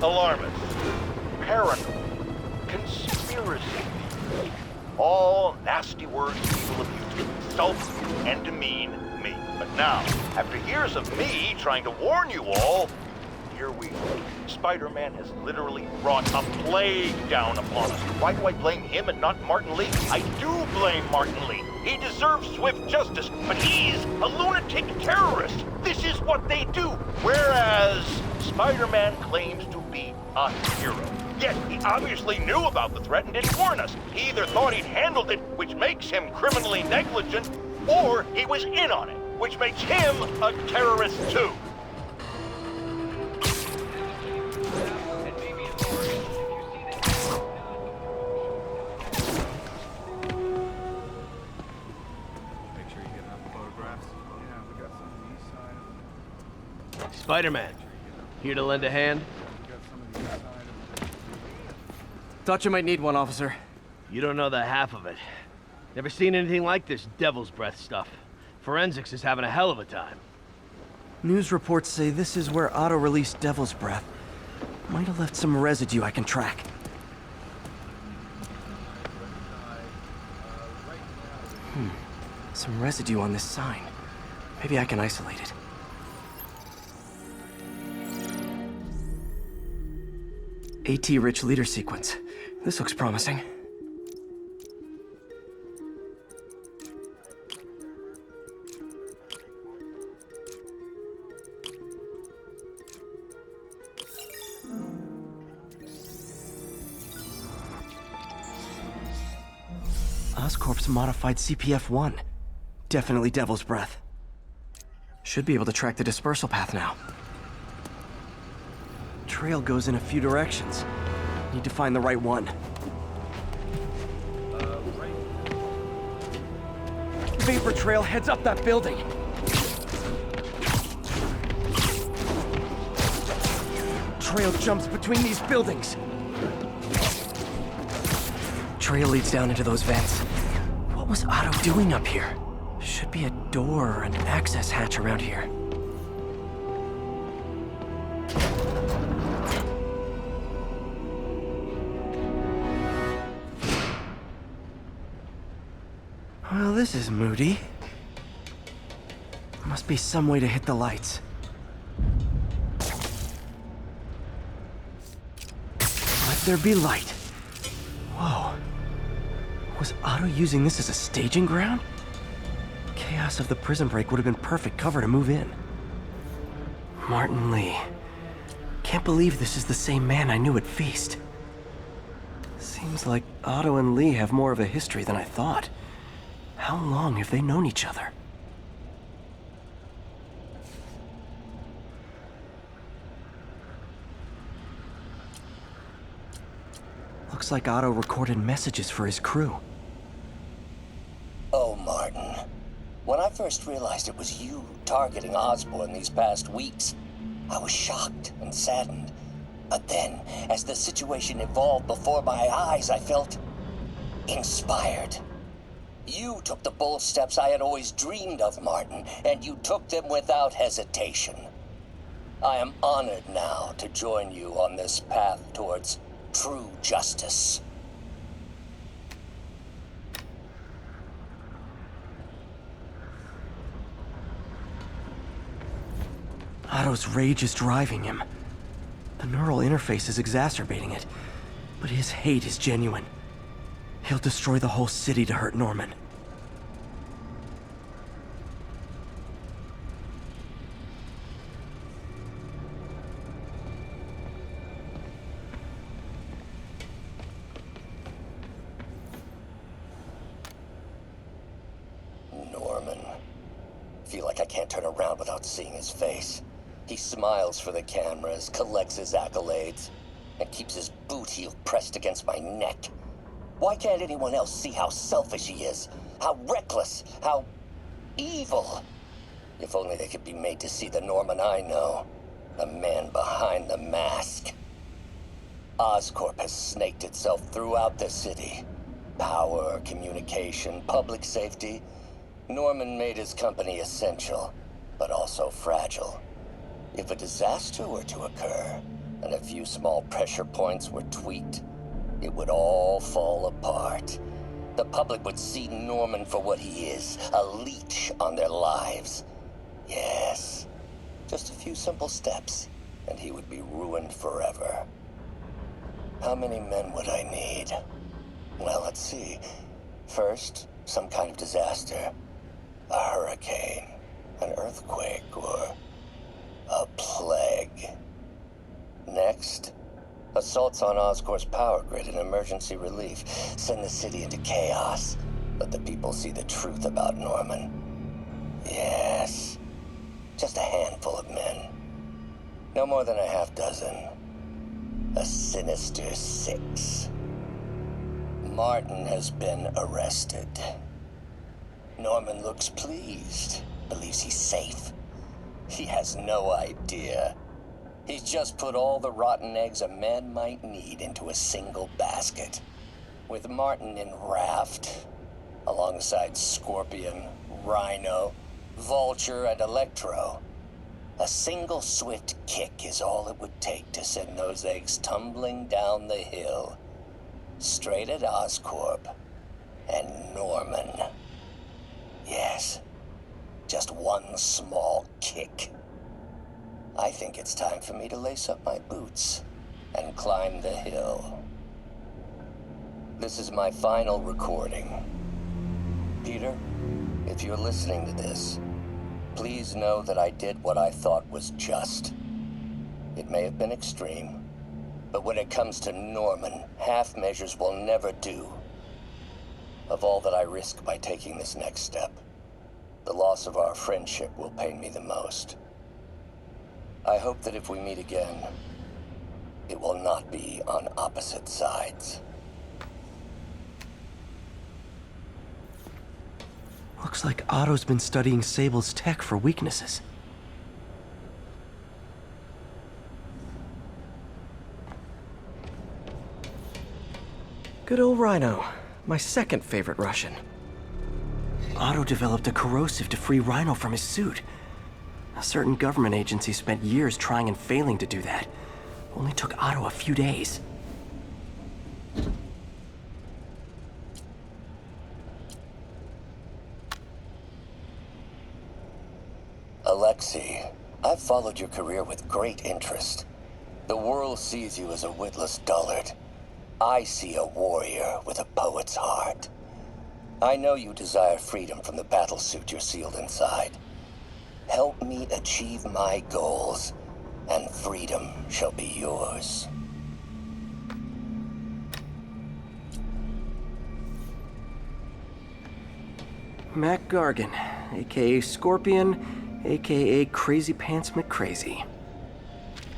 alarmists, paranoid, conspiracy theories. All nasty words people have used to insult and demean me. But now, after years of me trying to warn you all, here we go. Spider-Man has literally brought a plague down upon us. Why do I blame him and not Martin Lee? I do blame Martin Lee. He deserves swift justice, but he's a lunatic terrorist. This is what they do. Whereas Spider-Man claims to be a hero. Yet he obviously knew about the threat and didn't warn us. He either thought he'd handled it, which makes him criminally negligent, or he was in on it, which makes him a terrorist too. Spider-Man, here to lend a hand? Thought you might need one, officer. You don't know the half of it. Never seen anything like this Devil's Breath stuff. Forensics is having a hell of a time. News reports say this is where Otto released Devil's Breath. Might have left some residue I can track. Some residue on this sign. Maybe I can isolate it. AT-rich leader sequence. This looks promising. Oscorp's modified CPF-1. Definitely Devil's Breath. Should be able to track the dispersal path now. Trail goes in a few directions. Need to find the right one. Vapor trail heads up that building. Trail jumps between these buildings. Trail leads down into those vents. What was Otto doing up here? Should be a door or an access hatch around here. Well, this is moody. Must be some way to hit the lights. Let there be light. Whoa. Was Otto using this as a staging ground? Chaos of the prison break would have been perfect cover to move in. Martin Lee. Can't believe this is the same man I knew at Feast. Seems like Otto and Lee have more of a history than I thought. How long have they known each other? Looks like Otto recorded messages for his crew. Oh, Martin. When I first realized it was you targeting Osborn these past weeks, I was shocked and saddened. But then, as the situation evolved before my eyes, I felt inspired. You took the bold steps I had always dreamed of, Martin, and you took them without hesitation. I am honored now to join you on this path towards true justice. Otto's rage is driving him. The neural interface is exacerbating it, but his hate is genuine. He'll destroy the whole city to hurt Norman. Norman. Feel like I can't turn around without seeing his face. He smiles for the cameras, collects his accolades, and keeps his boot heel pressed against my neck. Why can't anyone else see how selfish he is? How reckless? How evil? If only they could be made to see the Norman I know. The man behind the mask. Oscorp has snaked itself throughout the city. Power, communication, public safety. Norman made his company essential, but also fragile. If a disaster were to occur, and a few small pressure points were tweaked, it would all fall apart. The public would see Norman for what he is, a leech on their lives. Yes, just a few simple steps, and he would be ruined forever. How many men would I need? Well, let's see. First, some kind of disaster. A hurricane, an earthquake, or a plague. Next, assaults on Oscorp's power grid and emergency relief. Send the city into chaos. Let the people see the truth about Norman. Yes, just a handful of men. No more than a half dozen. A sinister 6. Martin has been arrested. Norman looks pleased, believes he's safe. He has no idea. He's just put all the rotten eggs a man might need into a single basket. With Martin in raft, alongside Scorpion, Rhino, Vulture, and Electro. A single swift kick is all it would take to send those eggs tumbling down the hill. Straight at Oscorp and Norman. Yes, just one small kick. I think it's time for me to lace up my boots and climb the hill. This is my final recording. Peter, if you're listening to this, please know that I did what I thought was just. It may have been extreme, but when it comes to Norman, half measures will never do. Of all that I risk by taking this next step, the loss of our friendship will pain me the most. I hope that if we meet again, it will not be on opposite sides. Looks like Otto's been studying Sable's tech for weaknesses. Good old Rhino, my second favorite Russian. Otto developed a corrosive to free Rhino from his suit. A certain government agency spent years trying and failing to do that. Only took Otto a few days. Alexei, I've followed your career with great interest. The world sees you as a witless dullard. I see a warrior with a poet's heart. I know you desire freedom from the battlesuit you're sealed inside. Help me achieve my goals, and freedom shall be yours. Mac Gargan, aka Scorpion, aka Crazy Pants McCrazy.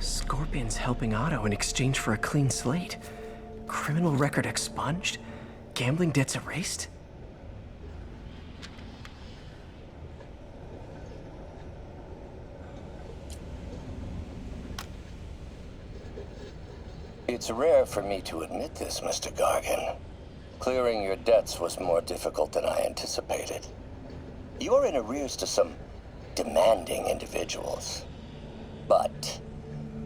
Scorpion's helping Otto in exchange for a clean slate. Criminal record expunged? Gambling debts erased? It's rare for me to admit this, Mr. Gargan. Clearing your debts was more difficult than I anticipated. You're in arrears to some demanding individuals. But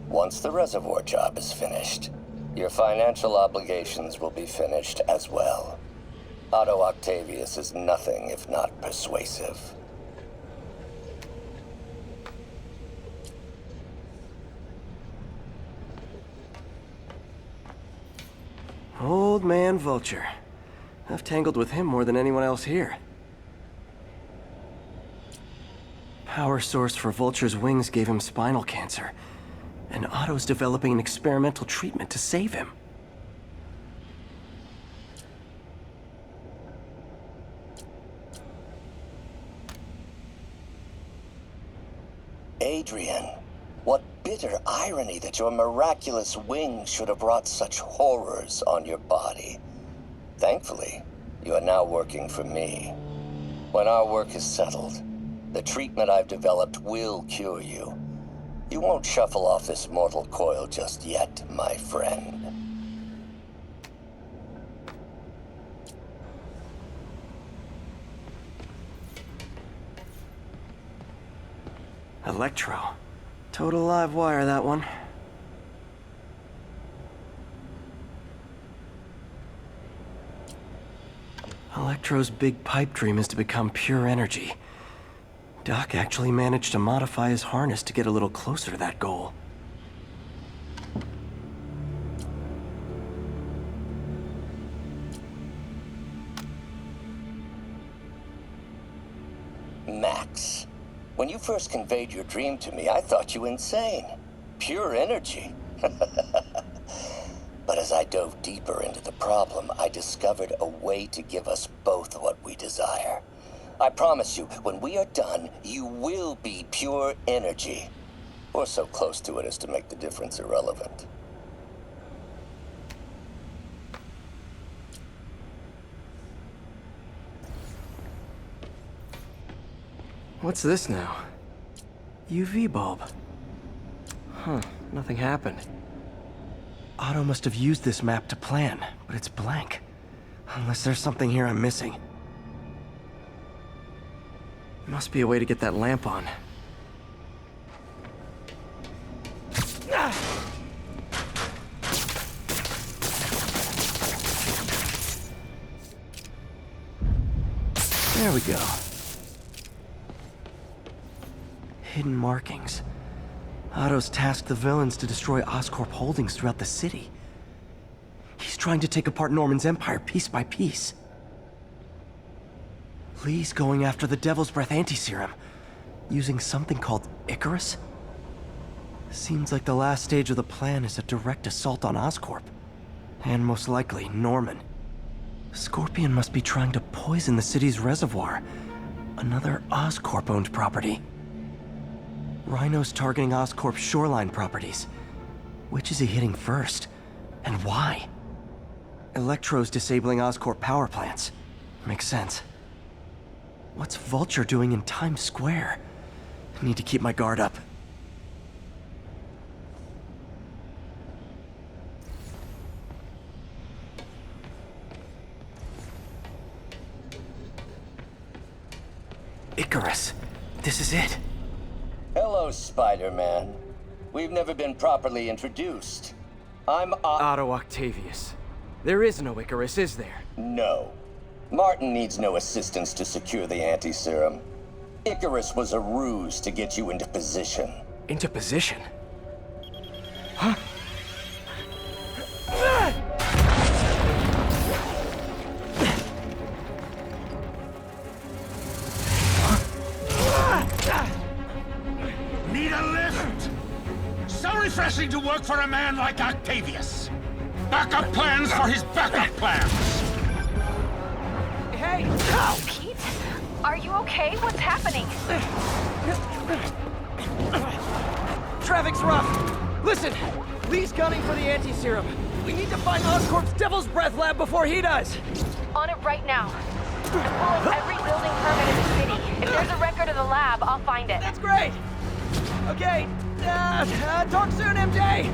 once the reservoir job is finished, your financial obligations will be finished as well. Otto Octavius is nothing if not persuasive. Old man Vulture. I've tangled with him more than anyone else here. Power source for Vulture's wings gave him spinal cancer, and Otto's developing an experimental treatment to save him. Adrian, what bitter irony that your miraculous wings should have brought such horrors on your body. Thankfully, you are now working for me. When our work is settled, the treatment I've developed will cure you. You won't shuffle off this mortal coil just yet, my friend. Electro. Total live wire, that one. Electro's big pipe dream is to become pure energy. Doc actually managed to modify his harness to get a little closer to that goal. Max, when you first conveyed your dream to me, I thought you insane. Pure energy. But as I dove deeper into the problem, I discovered a way to give us both what we desire. I promise you, when we are done, you will be pure energy. Or so close to it as to make the difference irrelevant. What's this now? UV bulb. Huh, nothing happened. Otto must have used this map to plan, but it's blank. Unless there's something here I'm missing. Must be a way to get that lamp on. There we go. Hidden markings. Otto's tasked the villains to destroy Oscorp holdings throughout the city. He's trying to take apart Norman's empire piece by piece. Lee's going after the Devil's Breath anti-serum, using something called Icarus? Seems like the last stage of the plan is a direct assault on Oscorp. And most likely, Norman. Scorpion must be trying to poison the city's reservoir. Another Oscorp-owned property. Rhino's targeting Oscorp's shoreline properties. Which is he hitting first? And why? Electro's disabling Oscorp power plants. Makes sense. What's Vulture doing in Times Square? I need to keep my guard up. Icarus. This is it. Hello, Spider-Man. We've never been properly introduced. I'm Otto Octavius. There is no Icarus, is there? No. Martin needs no assistance to secure the anti-serum. Icarus was a ruse to get you into position. Into position? Huh? Need a lift? So refreshing to work for a man like Octavius. Backup plans for his backup plans. Hey! Oh, Pete? Are you okay? What's happening? Traffic's rough. Listen, Lee's gunning for the anti-serum. We need to find Oscorp's Devil's Breath lab before he does. On it right now. I'm pulling every building permit in the city. If there's a record of the lab, I'll find it. That's great. Okay, talk soon, MJ.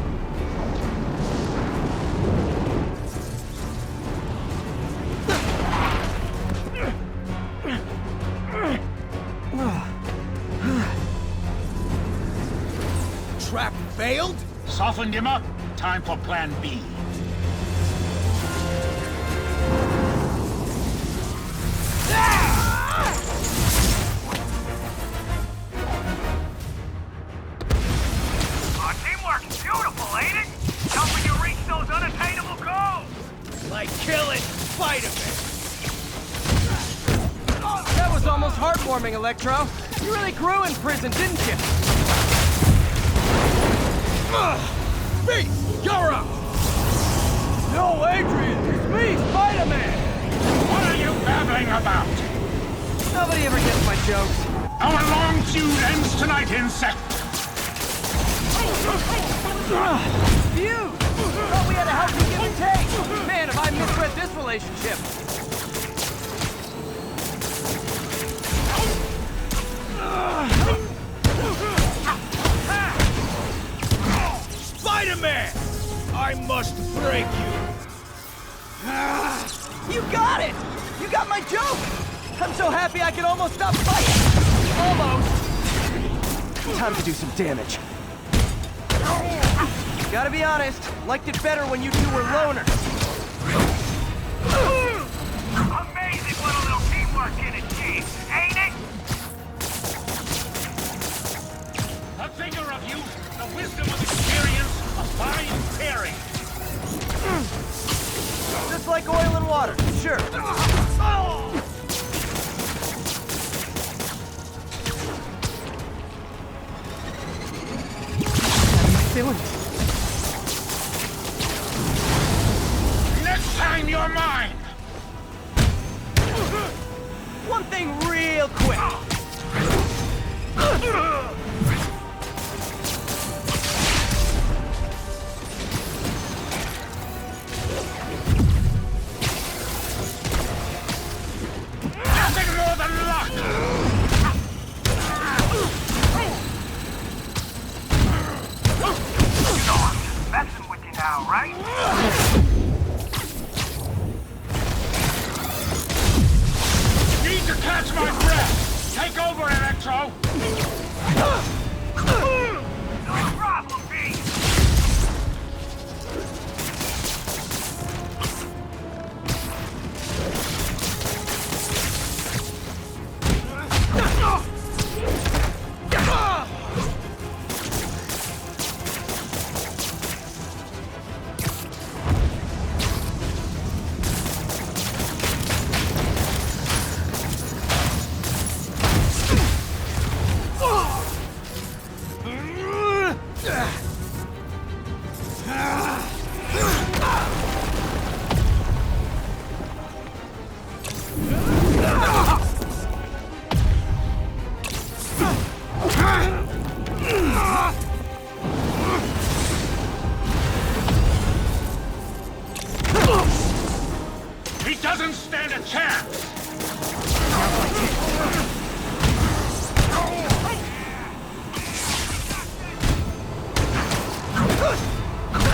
Trap failed? Softened him up. Time for plan B. Our teamwork's beautiful, ain't it? Helping you reach those unattainable goals! Like killing Spider-Man. That was almost heartwarming, Electro. You really grew in prison, didn't you? Beat! You're up! No, Adrian! It's me, Spider-Man! What are you babbling about? Nobody ever gets my jokes. Our long feud ends tonight, insect! Phew! Thought we had a healthy give and take. Man, have I misread this relationship. Spider-Man! I must break you! You got it! You got my joke! I'm so happy I could almost stop fighting! Almost! Time to do some damage. Gotta be honest, liked it better when you two were loners. Amazing what Just like oil and water, sure. Feeling. Next time you're mine! One thing real quick. Nothing more than luck! Messing with you now, right? Need to catch my breath! Take over, Electro! No problem, B. He doesn't stand a chance!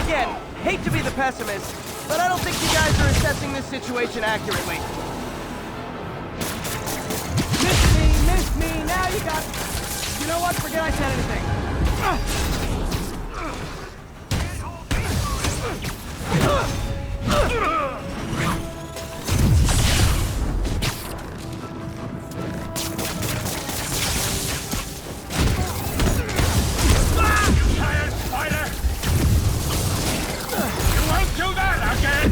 Again, hate to be the pessimist, but I don't think you guys are assessing this situation accurately. Miss me, now you got... You know what? Forget I said anything. Tired spider! You won't do that again!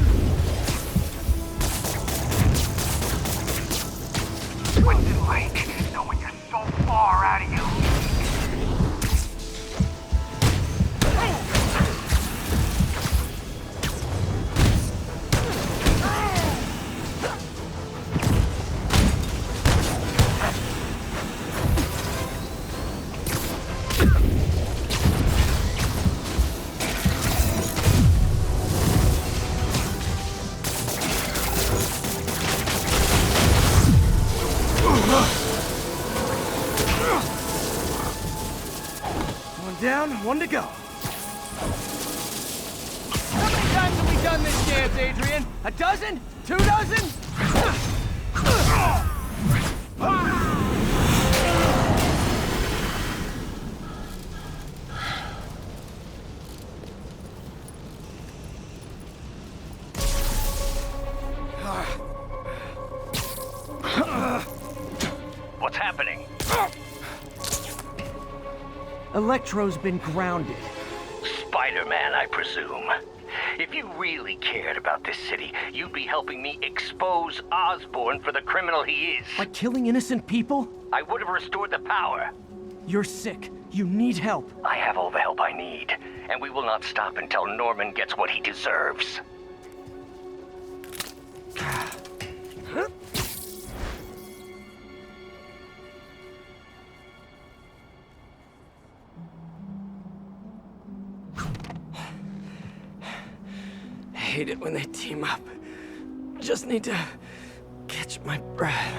What's it like, knowing you're so far out of your league? One down, one to go. How many times have we done this dance, Adrian? A dozen? 2 dozen? What's happening? Electro's been grounded. Spider-Man, I presume. If you really cared about this city, you'd be helping me expose Osborn for the criminal he is. By killing innocent people? I would have restored the power. You're sick. You need help. I have all the help I need, and we will not stop until Norman gets what he deserves. Hate it when they team up. Just need to catch my breath.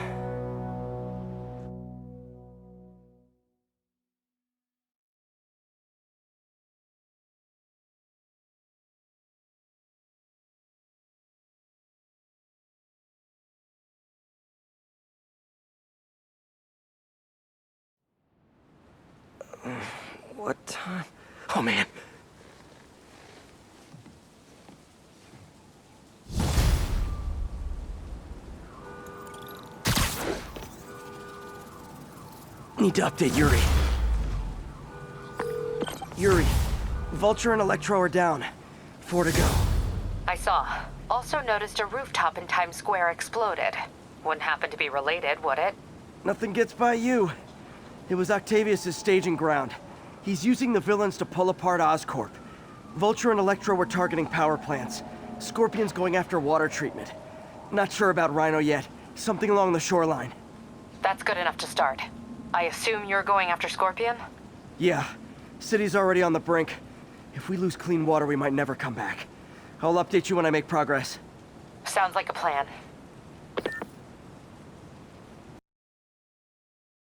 What time? Oh man. Need to update Yuri. Yuri, Vulture and Electro are down. 4 to go. I saw. Also noticed a rooftop in Times Square exploded. Wouldn't happen to be related, would it? Nothing gets by you. It was Octavius' staging ground. He's using the villains to pull apart Oscorp. Vulture and Electro were targeting power plants. Scorpion's going after water treatment. Not sure about Rhino yet. Something along the shoreline. That's good enough to start. I assume you're going after Scorpion? Yeah. City's already on the brink. If we lose clean water, we might never come back. I'll update you when I make progress. Sounds like a plan.